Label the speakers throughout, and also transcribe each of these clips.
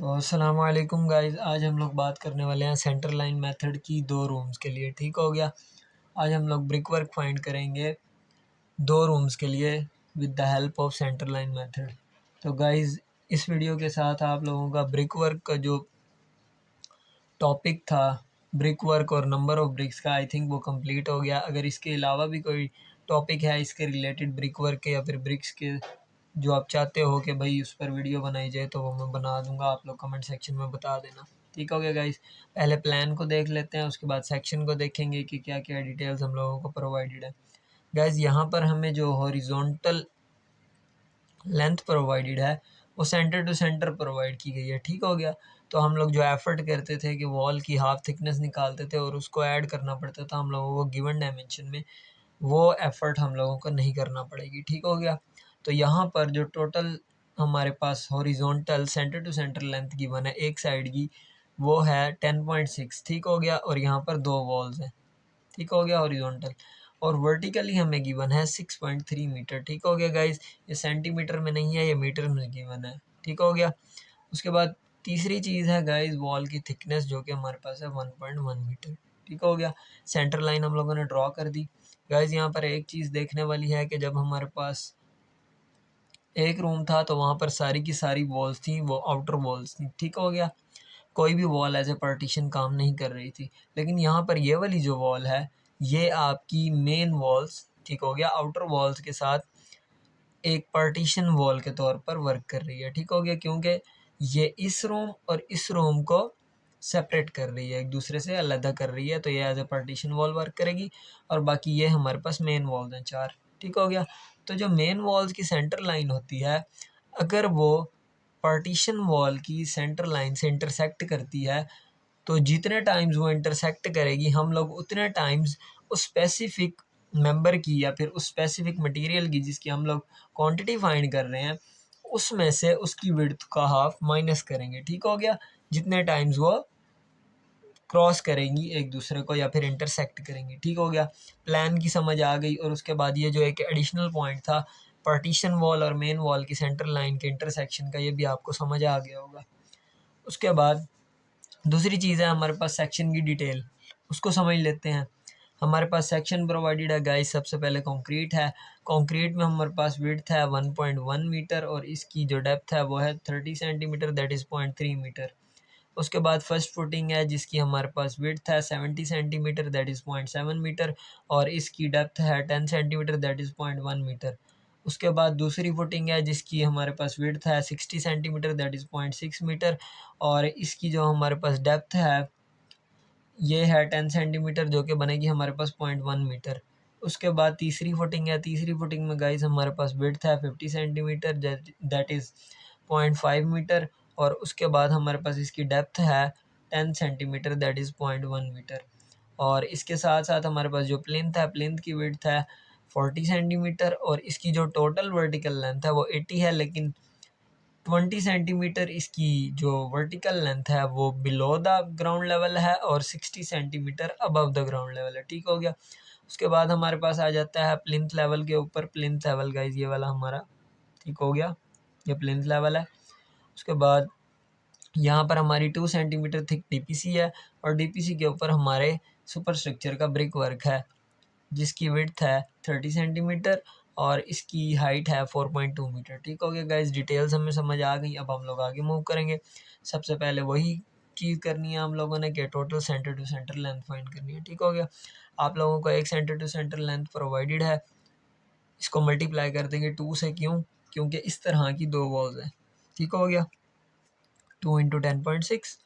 Speaker 1: तो अस्सलाम वालेकुम गाइस, आज हम लोग बात करने वाले हैं सेंटर लाइन मेथड की दो रूम्स के लिए। ठीक हो गया। आज हम लोग ब्रिक वर्क फाइंड करेंगे दो रूम्स के लिए with the help of centre line method. तो गाइस, इस वीडियो के साथ आप लोगों का ब्रिक वर्क का जो टॉपिक था, ब्रिक वर्क और नंबर ऑफ ब्रिक्स का, आई थिंक वो कंप्लीट हो गया। अगर इसके अलावा भी कोई टॉपिक है इसके रिलेटेड ब्रिक वर्क के या फिर ब्रिक्स के जो आप चाहते हो कि भाई उस पर वीडियो बनाई जाए, तो वो मैं बना दूंगा, आप लोग कमेंट सेक्शन में बता देना। ठीक हो गया गाइस। पहले प्लान को देख लेते हैं, उसके बाद सेक्शन को देखेंगे कि क्या क्या डिटेल्स हम लोगों को प्रोवाइडेड है। गाइस, यहाँ पर हमें जो हॉरिजॉन्टल लेंथ प्रोवाइडेड है वो सेंटर टू सेंटर प्रोवाइड की गई है। ठीक हो गया। तो हम लोग जो एफर्ट करते थे कि वॉल की हाफ थिकनेस निकालते थे और उसको ऐड करना पड़ता था हम लोगों को गिवन डायमेंशन में, वो एफर्ट हम लोगों को नहीं करना पड़ेगी। ठीक हो गया। तो यहाँ पर जो टोटल हमारे पास horizontal centre to centre length given है एक साइड की, वो है 10.6। ठीक हो गया। और यहाँ पर दो वॉल्स हैं। ठीक हो गया हॉरिजॉन्टल। और वर्टिकली हमें गिवन है 6.3 मीटर। ठीक हो गया गाइस। ये सेंटीमीटर में नहीं है, ये मीटर में गिवन है। ठीक हो गया। उसके बाद तीसरी चीज़ है गाइस वॉल की थिकनेस, जो कि हमारे पास है 1.1 मीटर। ठीक हो गया। सेंटर लाइन हम लोगों ने ड्रॉ कर दी। गाइस, यहाँ पर एक चीज़ देखने वाली है कि जब हमारे पास एक रूम था तो वहाँ पर सारी की सारी वॉल्स थी, वो आउटर वॉल्स थी। ठीक हो गया। कोई भी वॉल एज ए पार्टीशन काम नहीं कर रही थी। लेकिन यहाँ पर ये वाली जो वॉल है, ये आपकी मेन वॉल्स, ठीक हो गया, आउटर वॉल्स के साथ एक पार्टीशन वॉल के तौर पर वर्क कर रही है। ठीक हो गया। क्योंकि ये इस रूम और इस रूम को सेपरेट कर रही है, एक दूसरे से अलग कर रही है, तो ये as a partition wall work करेगी। और बाकी ये हमारे पास मेन वॉल्स हैं 4। ठीक हो गया। तो जो मेन वॉल्स की सेंटर लाइन होती है, अगर वो पार्टीशन वॉल की सेंटर लाइन से इंटरसेक्ट करती है, तो जितने टाइम्स वो इंटरसेक्ट करेगी, हम लोग उतने टाइम्स उस स्पेसिफिक मेंबर की या फिर उस स्पेसिफिक मटेरियल की जिसकी हम लोग क्वांटिटी फाइंड कर रहे हैं, उसमें से उसकी विड्थ का हाफ माइनस करेंगे। ठीक हो गया। जितने टाइम्स वो क्रॉस करेंगी एक दूसरे को या फिर इंटरसेक्ट करेंगी। ठीक हो गया। प्लान की समझ आ गई। और उसके बाद ये जो एक एडिशनल पॉइंट था पार्टीशन वॉल और मेन वॉल की सेंटर लाइन के इंटरसेक्शन का, ये भी आपको समझ आ गया होगा। उसके बाद दूसरी चीज़ है हमारे पास सेक्शन की डिटेल, उसको समझ लेते हैं। हमारे पास सेक्शन प्रोवाइडेड है गाइस। सबसे पहले कंक्रीट है। कंक्रीट में हमारे पास विड्थ है 1.1 मीटर और इसकी जो डेप्थ है वो है 30 सेंटीमीटर, दैट इज़ 0.3 मीटर। उसके बाद फर्स्ट फुटिंग है जिसकी हमारे पास विड्थ है 70 सेंटीमीटर, दैट इज़ 0.7 मीटर, और इसकी डेप्थ है 10 सेंटीमीटर, दैट इज़ 0.1 मीटर। उसके बाद दूसरी फुटिंग है जिसकी हमारे पास विड्थ है 60 सेंटीमीटर, दैट इज़ 0.6 मीटर, और इसकी जो हमारे पास डेप्थ है ये है 10 सेंटीमीटर, जो कि बनेगी हमारे पास 0.1 मीटर। उसके बाद तीसरी फुटिंग है। तीसरी फुटिंग में गाइस हमारे पास विड्थ है 50 सेंटीमीटर, दैट इज़ 0.5 मीटर, और उसके बाद हमारे पास इसकी डेप्थ है 10 सेंटीमीटर, दैट इज़ 0.1 मीटर। और इसके साथ साथ हमारे पास जो प्लिंथ है, प्लिंथ की विड्थ है 40 सेंटीमीटर, और इसकी जो टोटल वर्टिकल लेंथ है वो 80 है, लेकिन 20 सेंटीमीटर इसकी जो वर्टिकल लेंथ है वो बिलो द ग्राउंड लेवल है और 60 centimetre above the ground level है। ठीक हो गया। उसके बाद हमारे पास आ जाता है प्लिंथ लेवल के ऊपर। प्लिंथ लेवल गाइस ये वाला हमारा, ठीक हो गया, ये प्लिंथ लेवल है। उसके बाद यहाँ पर हमारी 2 सेंटीमीटर थिक डीपीसी है, और डीपीसी के ऊपर हमारे सुपर स्ट्रक्चर का ब्रिक वर्क है जिसकी विड्थ है 30 सेंटीमीटर और इसकी हाइट है 4.2 मीटर। ठीक हो गया गाइस। डिटेल्स हमें समझ आ गई। अब हम लोग आगे मूव करेंगे। सबसे पहले वही चीज़ करनी है हम लोगों ने कि total centre to centre length find करनी है। ठीक हो गया। आप लोगों को एक centre to centre length provided है, इसको मल्टीप्लाई कर देंगे 2 से। क्यों? क्योंकि इस तरह की दो वॉल्स हैं। ठीक हो गया। 2 इंटू 10.6।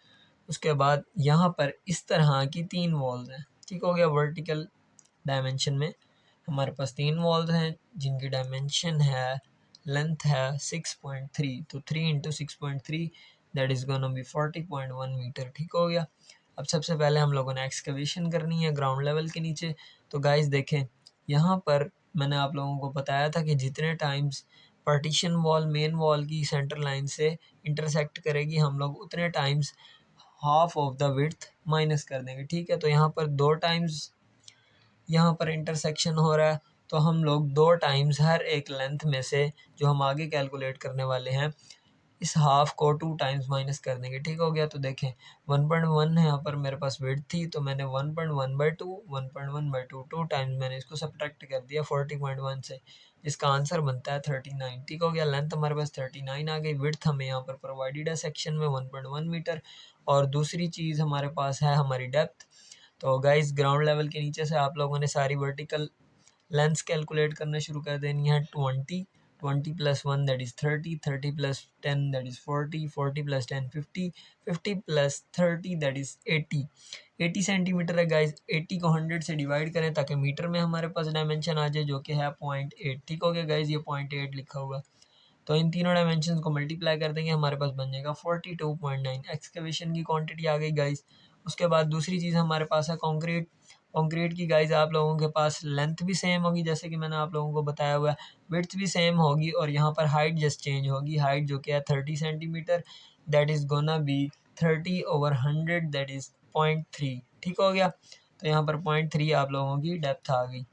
Speaker 1: उसके बाद यहाँ पर इस तरह की 3 वॉल्स हैं। ठीक हो गया। वर्टिकल डायमेंशन में हमारे पास 3 वॉल्स हैं जिनकी डायमेंशन है, लेंथ है 6.3, तो 3 into 6.3 that is gonna be 40.1 metre. ठीक हो गया। अब सबसे पहले हम लोगों ने एक्सकवेशन करनी है ग्राउंड लेवल के नीचे। तो गाइस देखें, यहाँ पर मैंने आप लोगों को बताया था कि जितने times partition wall main wall की सेंटर लाइन से इंटरसेक्ट करेगी, हम लोग उतने times half of the width minus कर देंगे। ठीक है। तो यहाँ पर 2 टाइम्स यहाँ पर इंटरसेक्शन हो रहा है, तो हम लोग 2 टाइम्स हर एक लेंथ में से जो हम आगे कैलकुलेट करने वाले हैं, इस हाफ को 2 टाइम्स माइनस कर देंगे, ठीक हो गया। तो देखें 1.1 है यहाँ पर मेरे पास विड्थ थी, तो मैंने 1.1/2 1.1/2 2 टाइम्स मैंने इसको सब्ट्रैक्ट कर दिया 40.1 से, जिसका आंसर बनता है 39, ठीक हो गया। लेंथ हमारे पास 39 आ गई। विड्थ हमें यहाँ पर प्रोवाइडेड है सेक्शन में 1.1 मीटर। और दूसरी चीज़ हमारे पास है हमारी डेप्थ। तो गाइस ग्राउंड लेवल के नीचे से आप लोगों ने सारी वर्टिकल लेंथ कैलकुलेट करना शुरू कर देनी है। 20 plus 1 that is 30 plus 10 that is 40 plus 10 50 plus 30 that is 80 centimetre है गाइस। 80 को 100 से डिवाइड करें ताकि मीटर में हमारे पास डायमेंशन आ जाए, जो कि है 0.8, ठीक हो गया गाइस। ये 0.8 लिखा हुआ है। तो इन तीनों डायमेंशन को मल्टीप्लाई कर देंगे, हमारे पास बन जाएगा 42.9। एक्सकवेशन की क्वांटिटी आ गई गाइस। उसके बाद दूसरी चीज़ हमारे पास है कंक्रीट। कंक्रीट की गाइस आप लोगों के पास लेंथ भी सेम होगी जैसे कि मैंने आप लोगों को बताया हुआ है, विड्थ भी सेम होगी, और यहाँ पर हाइट जस्ट चेंज होगी। हाइट जो कि है 30 centimetre, that is gonna B 30/100 that is 0.3, ठीक हो गया। तो यहाँ पर 0.3 आप लोगों की डेप्थ आ गई।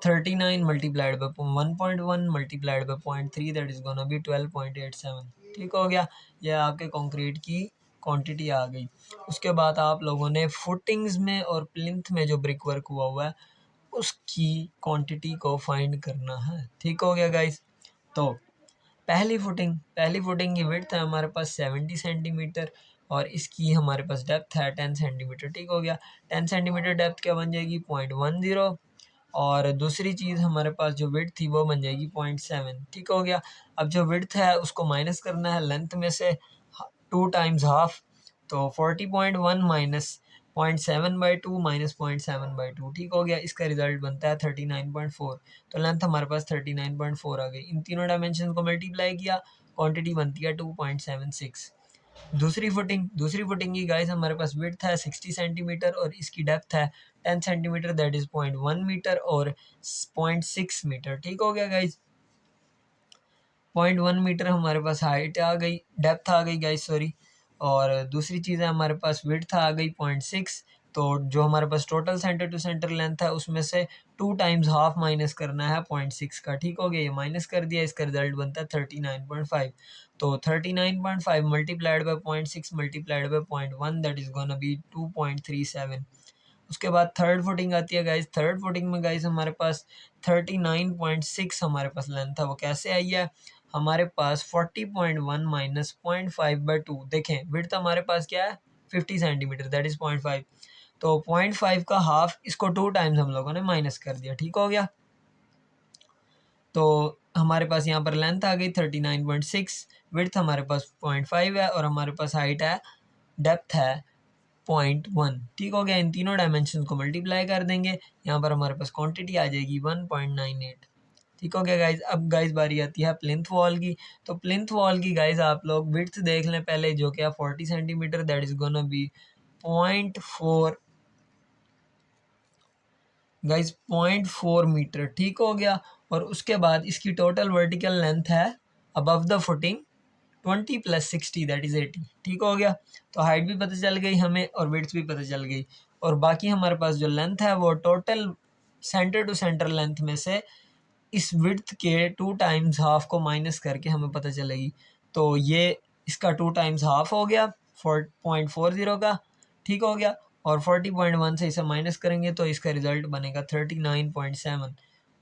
Speaker 1: 39 multiplied by 1.1 multiplied by 0.3 that is gonna B 12.87, ठीक हो गया। यह आपके कंक्रीट की क्वांटिटी आ गई। उसके बाद आप लोगों ने फुटिंग्स में और प्लिंथ में जो ब्रिक वर्क हुआ है उसकी क्वांटिटी को फाइंड करना है, ठीक हो गया गाइस। तो पहली फुटिंग की विड्थ है हमारे पास 70 सेंटीमीटर, और इसकी हमारे पास डेप्थ है 10 सेंटीमीटर, ठीक हो गया। 10 सेंटीमीटर डेप्थ क्या बन जाएगी 0.10, और दूसरी चीज़ हमारे पास जो विड्थ थी वो बन जाएगी 0.7, ठीक हो गया। अब जो विड्थ है उसको माइनस करना है लेंथ में से 2 टाइम्स हाफ, तो 40.1 माइनस 0.7/2 माइनस 0.7/2, ठीक हो गया। इसका रिजल्ट बनता है 39.4। तो लेंथ हमारे पास 39.4 आ गई। इन तीनों डायमेंशन को मल्टीप्लाई किया, क्वांटिटी बनती है 2.76। दूसरी फुटिंग की गाइस हमारे पास विड्थ है 60 सेंटीमीटर, और इसकी डेप्थ है 10 सेंटीमीटर दैट इज़ 0.1 मीटर और 0.6 मीटर, ठीक हो गया गाइस। 0.1 मीटर हमारे पास हाइट आ गई, डेप्थ आ गई गाइस, सॉरी। और दूसरी चीज़ है हमारे पास विड्थ आ गई 0.6। तो जो हमारे पास total centre to centre length है उसमें से 2 टाइम्स हाफ माइनस करना है 0.6 का, ठीक हो गया। ये माइनस कर दिया, इसका रिजल्ट बनता है 39.5। तो 39.5 multiplied by 0.6 multiplied by 0.1 that is gonna B 2.37। उसके बाद थर्ड फुटिंग आती है गाइस। थर्ड फुटिंग में गाइस हमारे पास 39.6 हमारे पास लेंथ है, वो कैसे आई है, हमारे पास 40.1 माइनस 0.5/2, देखें विड्थ हमारे पास क्या है 50 सेंटीमीटर दैट इज़ 0.5, तो 0.5 का हाफ, इसको 2 टाइम्स हम लोगों ने माइनस कर दिया, ठीक हो गया। तो हमारे पास यहाँ पर लेंथ आ गई 39.6, विड्थ हमारे पास 0.5 है, और हमारे पास हाइट है, डेप्थ है 0.1, ठीक हो गया। इन तीनों डायमेंशन को मल्टीप्लाई कर देंगे, यहाँ पर हमारे पास क्वांटिटी आ जाएगी 1.98, ठीक हो गया गाइज। अब गाइज बारी आती है प्लिंथ वॉल की। तो प्लिंथ वॉल की गाइज आप लोग विड्थ देख लें पहले, जो कि 40 centimetre that is gonna be 0.4 guys 0.4 metre, ठीक हो गया। और उसके बाद इसकी टोटल वर्टिकल लेंथ है above the footing 20 plus 60 that is 80, ठीक हो गया। तो हाइट भी पता चल गई हमें और विड्थ भी पता चल गई, और बाकी हमारे पास जो लेंथ है वो total centre to centre length में से इस विड्थ के 2 टाइम्स हाफ को माइनस करके हमें पता चलेगी। तो ये इसका 2 टाइम्स हाफ हो गया 4.40 का, ठीक हो गया। और 40.1 से इसे माइनस करेंगे तो इसका रिजल्ट बनेगा 39.7।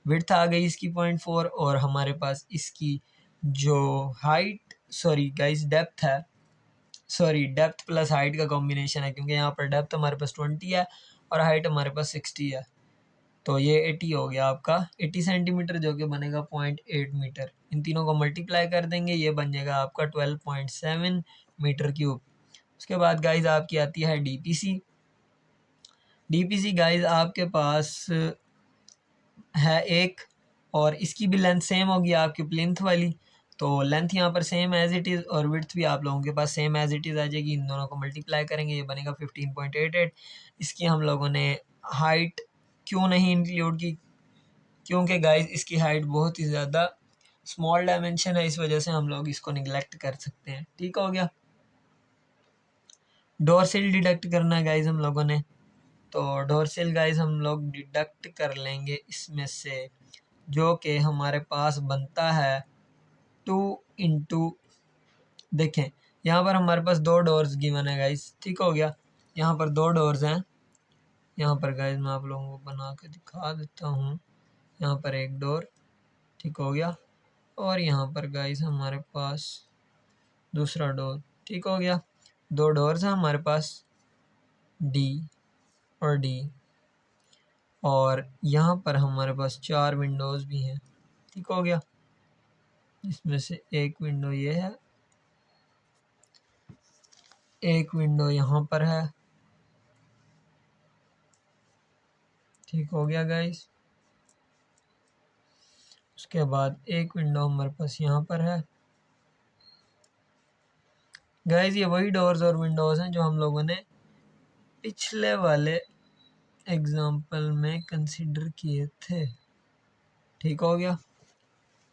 Speaker 1: विड्थ आ गई इसकी 0.4, और हमारे पास इसकी जो हाइट, सॉरी गाइस डेप्थ है, सॉरी डेप्थ प्लस हाइट का कॉम्बिनेशन है, क्योंकि यहाँ पर डेप्थ हमारे पास 20 है और हाइट हमारे पास 60 है। तो ये 80 हो गया आपका 80 सेंटीमीटर, जो कि बनेगा 0.8 मीटर। इन तीनों को मल्टीप्लाई कर देंगे, ये बन जाएगा आपका 12.7 मीटर क्यूब। उसके बाद गाइज आपकी आती है डीपीसी। डीपीसी गाइज आपके पास है एक, और इसकी भी लेंथ सेम होगी आपकी प्लिंथ वाली। तो लेंथ यहाँ पर सेम एज इट इज़, और विड्थ भी आप लोगों के पास सेम एज इट इज़ आ जाएगी। इन दोनों को मल्टीप्लाई करेंगे, ये बनेगा 15.88। इसकी हम लोगों ने हाइट क्यों नहीं इंक्लूड की, क्योंकि गाइस इसकी हाइट बहुत ही ज़्यादा स्मॉल डायमेंशन है, इस वजह से हम लोग इसको निगलेक्ट कर सकते हैं, ठीक हो गया। डोरसिल डिडक्ट करना है गाइस हम लोगों ने। तो डोरसिल गाइस हम लोग डिडक्ट कर लेंगे इसमें से, जो कि हमारे पास बनता है इंटू देखें यहाँ पर हमारे पास 2 डोर्स गिवन है गाइस, ठीक हो गया। यहाँ पर 2 डोर्स हैं, यहाँ पर गाइस मैं आप लोगों को बना के दिखा देता हूँ। यहाँ पर एक डोर, ठीक हो गया, और यहाँ पर गाइस हमारे पास दूसरा डोर, ठीक हो गया। 2 डोर्स हैं हमारे पास, डी और डी, और यहाँ पर हमारे पास 4 विंडोज़ भी हैं, ठीक हो गया। इसमें से एक विंडो ये है, एक विंडो यहाँ पर है, ठीक हो गया गाइस। उसके बाद एक विंडो हमारे पास यहाँ पर है। गाइस ये वही डोर्स और विंडोज़ हैं जो हम लोगों ने पिछले वाले एग्जाम्पल में कंसिडर किए थे, ठीक हो गया।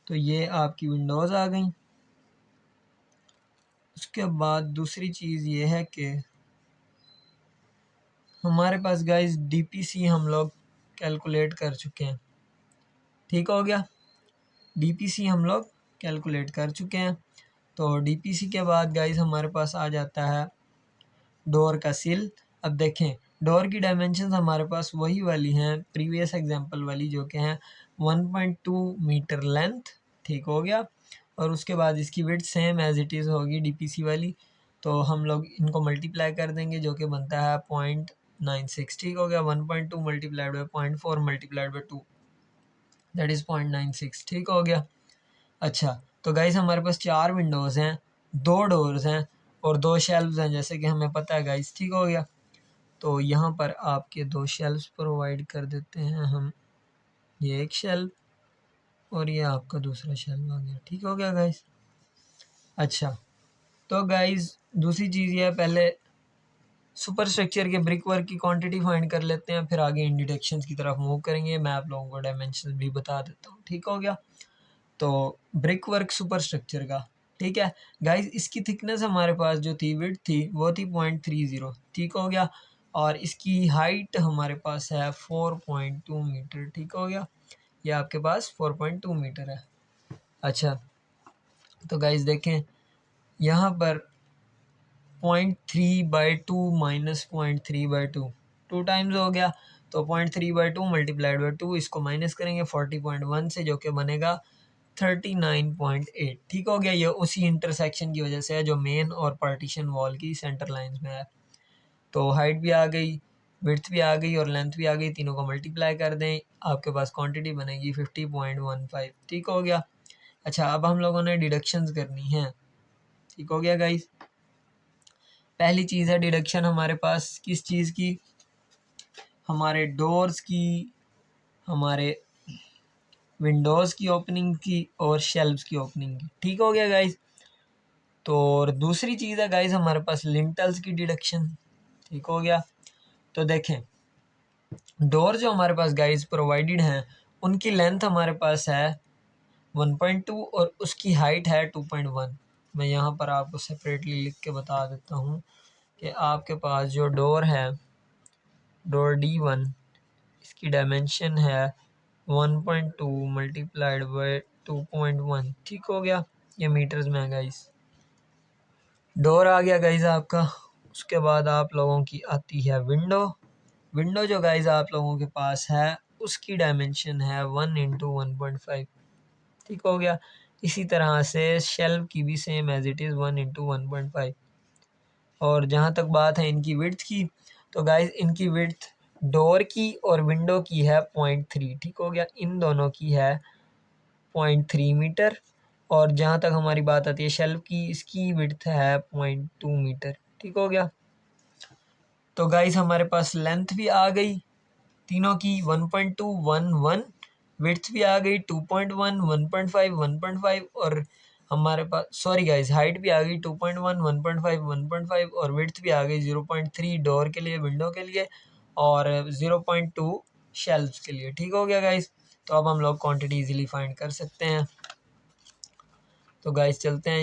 Speaker 1: तो ये आपकी विंडोज़ आ गई। उसके बाद दूसरी चीज़ ये है कि हमारे पास गाइस डीपीसी हम लोग कैलकुलेट कर चुके हैं, ठीक हो गया। डीपीसी हम लोग कैलकुलेट कर चुके हैं। तो डीपीसी के बाद गाइस हमारे पास आ जाता है डोर का सिल। अब देखें डोर की डायमेंशंस हमारे पास वही वाली हैं प्रीवियस एग्जांपल वाली, जो कि हैं 1.2 मीटर लेंथ, ठीक हो गया। और उसके बाद इसकी width same as it is होगी डीपीसी वाली, तो हम लोग इनको मल्टीप्लाई कर देंगे जो कि बनता है 0.96, ठीक हो गया। 1.2 multiplied by 0.4 multiplied by 2 that is 0.96, ठीक हो गया। अच्छा तो गाइस हमारे पास 4 विंडोज़ हैं, 2 डोर्स हैं और 2 शेल्व्स हैं, जैसे कि हमें पता है गाइस, ठीक हो गया। तो यहाँ पर आपके 2 शेल्व्स प्रोवाइड कर देते हैं हम, ये एक शेल्व और ये आपका दूसरा शेल्व आ गया, ठीक हो गया गाइस। अच्छा तो गाइस दूसरी चीज़ ये है, पहले सुपर स्ट्रक्चर के ब्रिक वर्क की क्वांटिटी फाइंड कर लेते हैं, फिर आगे इन डिडक्शंस की तरफ मूव करेंगे। मैं आप लोगों को डायमेंशन भी बता देता हूँ, ठीक हो गया। तो ब्रिक वर्क सुपर स्ट्रक्चर का, ठीक है गाइस, इसकी थिकनेस हमारे पास जो थी, विड्थ थी, वो थी 0.30, ठीक हो गया। और इसकी हाइट हमारे पास है 4.2 मीटर, ठीक हो गया। ये आपके पास 4.2 मीटर है। अच्छा तो गाइस देखें यहाँ पर 0.3/2 माइनस 0.3/2 2 टाइम्स हो गया, तो 0.3/2 मल्टीप्लाइड बाई 2, इसको माइनस करेंगे 40.1 से, जो कि बनेगा 39.8, ठीक हो गया। ये उसी इंटरसेक्शन की वजह से है जो मेन और पार्टीशन वॉल की सेंटर लाइंस में है। तो हाइट भी आ गई, विड्थ भी आ गई और लेंथ भी आ गई, तीनों को मल्टीप्लाई कर दें, आपके पास क्वांटिटी बनेगी 50.15, ठीक हो गया। अच्छा अब हम लोगों ने डिडक्शंस करनी है, ठीक हो गया गाइस। पहली चीज़ है डिडक्शन हमारे पास किस चीज़ की, हमारे डोर्स की, हमारे विंडोज़ की ओपनिंग की और शेल्व्स की ओपनिंग की, ठीक हो गया गाइस। तो और दूसरी चीज़ है गाइस हमारे पास लिंटल्स की डिडक्शन, ठीक हो गया। तो देखें डोर जो हमारे पास गाइस प्रोवाइडेड हैं उनकी लेंथ हमारे पास है 1.2 और उसकी हाइट है 2.1। मैं यहाँ पर आपको सेपरेटली लिख के बता देता हूँ कि आपके पास जो डोर है, डोर D1, इसकी डायमेंशन है 1.2 मल्टीप्लाइड बाई 2.1, ठीक हो गया। ये मीटर्स में है गाइस। डोर आ गया गाइस आपका। उसके बाद आप लोगों की आती है विंडो। विंडो जो गाइस आप लोगों के पास है उसकी डायमेंशन है 1 × 1.5, ठीक हो गया। इसी तरह से शेल्व की भी सेम एज इट इज़ 1 × 1.5। और जहाँ तक बात है इनकी विड्थ की, तो गाइस इनकी विड्थ डोर की और विंडो की है 0.3, ठीक हो गया। इन दोनों की है 0.3 मीटर। और जहाँ तक हमारी बात आती है शेल्फ की, इसकी विड्थ है 0.2 मीटर, ठीक हो गया। तो गाइस हमारे पास लेंथ भी आ गई तीनों की 1.211, विड्थ भी आ गई 2.1, 1.5, 1.5 और हमारे पास सॉरी गाइस हाइट भी आ गई 2.1, 1.5, 1.5 और विड्थ भी आ गई 0.3 डोर के लिए, विंडो के लिए और 0.2 शेल्फ्स के लिए, ठीक हो गया गाइस। तो अब हम लोग क्वांटिटी इजीली फाइंड कर सकते हैं। तो गाइस चलते हैं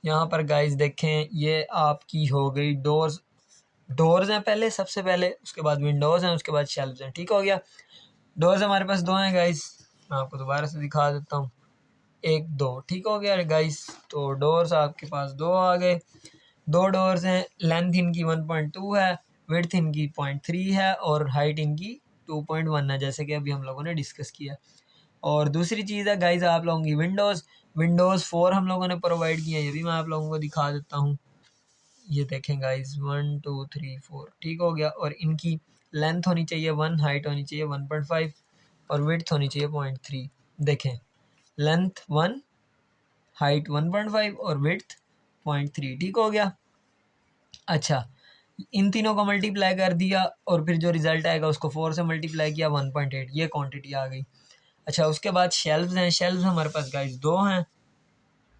Speaker 1: यहाँ पर गाइस देखें ये आपकी हो गई डोर्स हैं पहले, सबसे पहले, उसके बाद विंडोज़ हैं, उसके बाद शेल्व्स हैं, ठीक हो गया। डोर्स हमारे पास 2 हैं गाइस, मैं आपको दोबारा से दिखा देता हूँ। एक दो, ठीक हो गया गाइस। तो डोर्स आपके पास दो आ गए, दो डोर्स हैं, लेंथ इनकी 1.2 है, विड्थ इनकी 0.3 है और हाइट इनकी 2.1 है, जैसे कि अभी हम लोगों ने डिस्कस किया। और दूसरी चीज़ है गाइस आप लोगों की विंडोज़ 4 हम लोगों ने प्रोवाइड किया है, ये भी मैं आप लोगों को दिखा देता हूँ। ये देखें गाइस 1 2 3 4, ठीक हो गया। और इनकी लेंथ होनी चाहिए 1, हाइट होनी चाहिए 1.5 और विड्थ होनी चाहिए 0.3। देखें लेंथ 1, हाइट 1.5 और विड्थ 0.3, ठीक हो गया। अच्छा, इन तीनों को मल्टीप्लाई कर दिया और फिर जो रिजल्ट आएगा उसको 4 से मल्टीप्लाई किया 1.8, ये क्वांटिटी आ गई। अच्छा, उसके बाद शेल्व्स हैं, शेल्व्स हमारे पास गाइस दो हैं,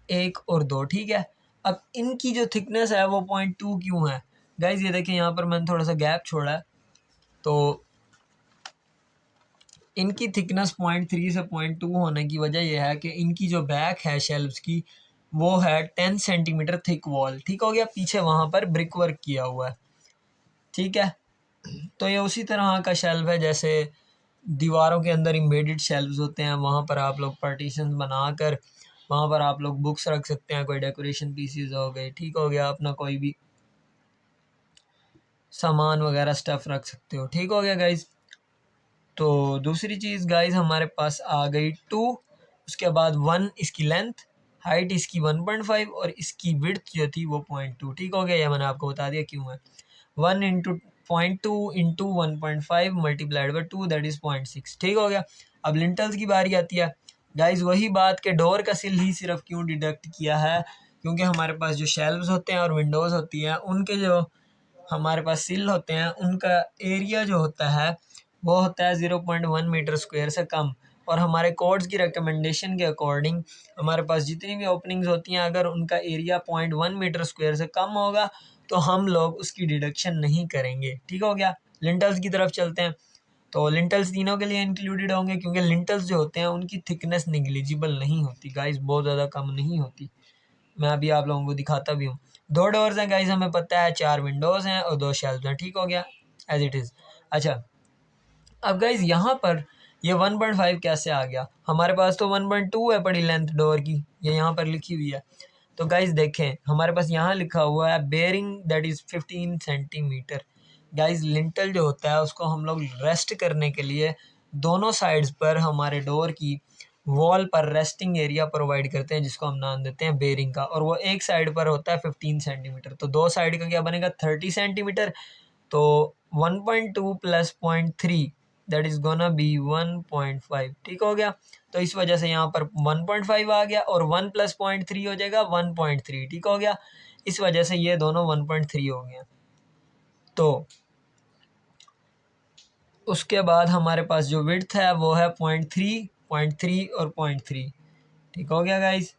Speaker 1: एक और दो, ठीक है। अब इनकी जो थिकनेस है वो 0.2 क्यों है गाइस, ये देखें यहाँ पर मैंने थोड़ा सा गैप छोड़ा है, तो इनकी थिकनेस 0.3 से 0.2 होने की वजह यह है कि इनकी जो बैक है शेल्व्स की वो है 10 सेंटीमीटर थिक वॉल, ठीक हो गया। पीछे वहाँ पर ब्रिक वर्क किया हुआ है, ठीक है। तो ये उसी तरह का शेल्व है जैसे दीवारों के अंदर एम्बेडेड शेल्व्स होते हैं, वहाँ पर आप लोग पार्टीशन बनाकर वहाँ पर आप लोग बुक्स रख सकते हैं, कोई डेकोरेशन पीसीज हो गए, ठीक हो गया, अपना कोई भी सामान वगैरह स्टफ़ रख सकते हो, ठीक हो गया गाइज। तो दूसरी चीज़ गाइज हमारे पास आ गई 2, उसके बाद 1 इसकी लेंथ, हाइट इसकी 1.5 और इसकी विड्थ जो थी वो 0.2, ठीक हो गया। ये मैंने आपको बता दिया क्यों है। 1 into 0.2 into 1.5 multiplied by 2 that is 0.6, ठीक हो गया। अब लिंटल्स की बारी आती है गाइज, वही बात के डोर का सिल ही सिर्फ क्यों डिडक्ट किया है, क्योंकि हमारे पास जो शेल्व्स होते हैं और विंडोज़ होती हैं उनके जो हमारे पास सिल होते हैं उनका एरिया जो होता है वो होता है 0.1 मीटर स्क्वायर से कम। और हमारे कोड्स की रिकमेंडेशन के अकॉर्डिंग हमारे पास जितनी भी ओपनिंग्स होती हैं अगर उनका एरिया 0.1 मीटर स्क्वायर से कम होगा तो हम लोग उसकी डिडक्शन नहीं करेंगे, ठीक हो गया। लिंटल्स की तरफ चलते हैं, तो लिंटल्स तीनों के लिए इंक्लूडेड होंगे क्योंकि लिंटल्स जो होते हैं उनकी थिकनेस निगलिजिबल नहीं होती गाइस, बहुत ज़्यादा कम नहीं होती। मैं अभी आप लोगों को दिखाता भी हूँ। दो डोर्स हैं गाइस हमें पता है, 4 विंडोज़ हैं और 2 शेल्व्स हैं, ठीक हो गया एज इट इज़। अच्छा, अब गाइस यहाँ पर ये 1.5 कैसे आ गया, हमारे पास तो 1.2 है बड़ी लेंथ डोर की, ये यहाँ पर लिखी हुई है। तो गाइस देखें हमारे पास यहाँ लिखा हुआ है bearing that is 15 centimetre. Guys lintel जो होता है उसको हम लोग रेस्ट करने के लिए दोनों साइड्स पर हमारे डोर की वॉल पर रेस्टिंग एरिया प्रोवाइड करते हैं जिसको हम नाम देते हैं बेयरिंग का, और वो एक साइड पर होता है 15 सेंटीमीटर, तो दो साइड का क्या बनेगा 30 सेंटीमीटर। तो 1.2 plus 0.3 that is gonna B 1.5, ठीक हो गया। तो इस वजह से यहाँ पर 1.5 आ गया और 1 प्लस 0.3 हो जाएगा 1.3, ठीक हो गया। इस वजह से ये दोनों 1.3 हो गए। तो उसके बाद हमारे पास जो विड्थ है वो है 0.3 और 0.3, ठीक हो गया गाइज।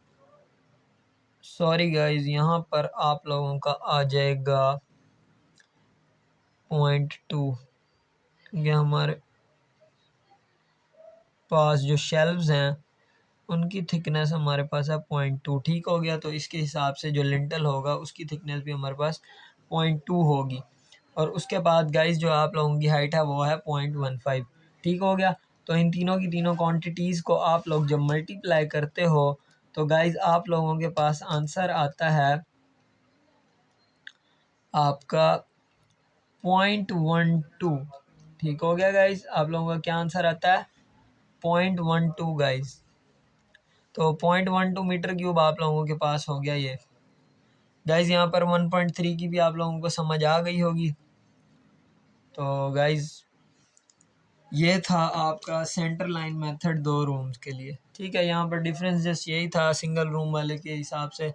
Speaker 1: सॉरी गाइज यहाँ पर आप लोगों का आ जाएगा 0.2, क्योंकि हमारे पास जो शेल्व्स हैं उनकी थिकनेस हमारे पास है 0.2, ठीक हो गया। तो इसके हिसाब से जो लिंटल होगा उसकी थिकनेस भी हमारे पास 0.2 होगी। और उसके बाद गाइस जो आप लोगों की हाइट है वो है 0.15, ठीक हो गया। तो इन तीनों की तीनों क्वांटिटीज़ को आप लोग जब मल्टीप्लाई करते हो तो गाइस आप लोगों के पास आंसर आता है आपका 0.12, ठीक हो गया गाइस। आप लोगों का क्या आंसर आता है 0.12 गाइस। तो 0.12 मीटर क्यूब आप लोगों के पास हो गया ये गाइज। यहाँ पर 1.3 की भी आप लोगों को समझ आ गई होगी। तो गाइज ये था आपका सेंटर लाइन मेथड 2 रूम्स के लिए, ठीक है। यहाँ पर डिफरेंस जस्ट यही था सिंगल रूम वाले के हिसाब से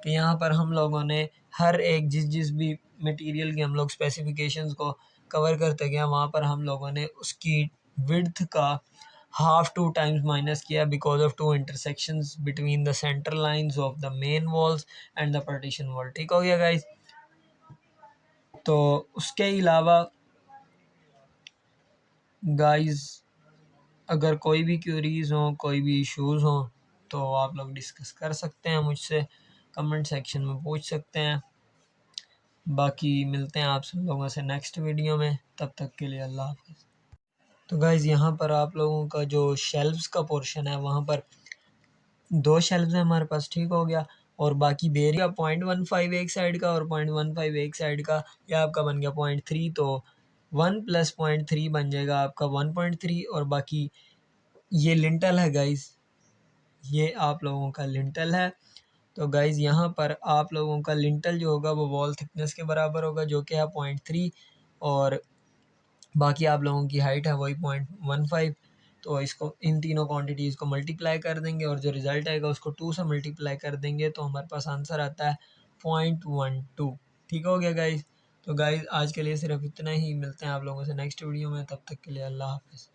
Speaker 1: कि यहाँ पर हम लोगों ने हर एक जिस भी मटेरियल की हम लोग स्पेसिफिकेशंस को कवर करते गए वहाँ पर हम लोगों ने उसकी विड्थ का हाफ 2 टाइम्स माइनस किया because of 2 intersections between the centre lines of the main walls and the partition wall, ठीक हो गया गाइज। तो उसके अलावा गाइज अगर कोई भी क्यूरीज हो, कोई भी इश्यूज़ हो तो आप लोग डिस्कस कर सकते हैं मुझसे, कमेंट सेक्शन में पूछ सकते हैं। बाकी मिलते हैं आप सब लोगों से नेक्स्ट वीडियो में, तब तक के लिए अल्लाह हाफ़िज़। तो गाइज़ यहाँ पर आप लोगों का जो शेल्व्स का पोर्शन है वहाँ पर दो शेल्व्स हैं हमारे पास, ठीक हो गया। और बाकी बेरिया 0.15 एक साइड का और 0.15 एक साइड का, ये आपका बन गया 0.3। तो 1 + 0.3 बन जाएगा आपका 1.3। और बाकी ये लिंटल है गाइज, ये आप लोगों का लिंटल है। तो गाइज यहाँ पर आप लोगों का लिंटल जो होगा वो वॉल थिकनेस के बराबर होगा, जो कि है 0.3। और बाकी आप लोगों की हाइट है वही 0.15। तो इसको इन तीनों क्वांटिटीज़ को मल्टीप्लाई कर देंगे और जो रिज़ल्ट आएगा उसको 2 से मल्टीप्लाई कर देंगे, तो हमारे पास आंसर आता है 0.12। ठीक हो गया गाइज। तो गाइज आज के लिए सिर्फ इतना ही, मिलते हैं आप लोगों से नेक्स्ट वीडियो में, तब तक के लिए अल्लाह हाफ़िज़।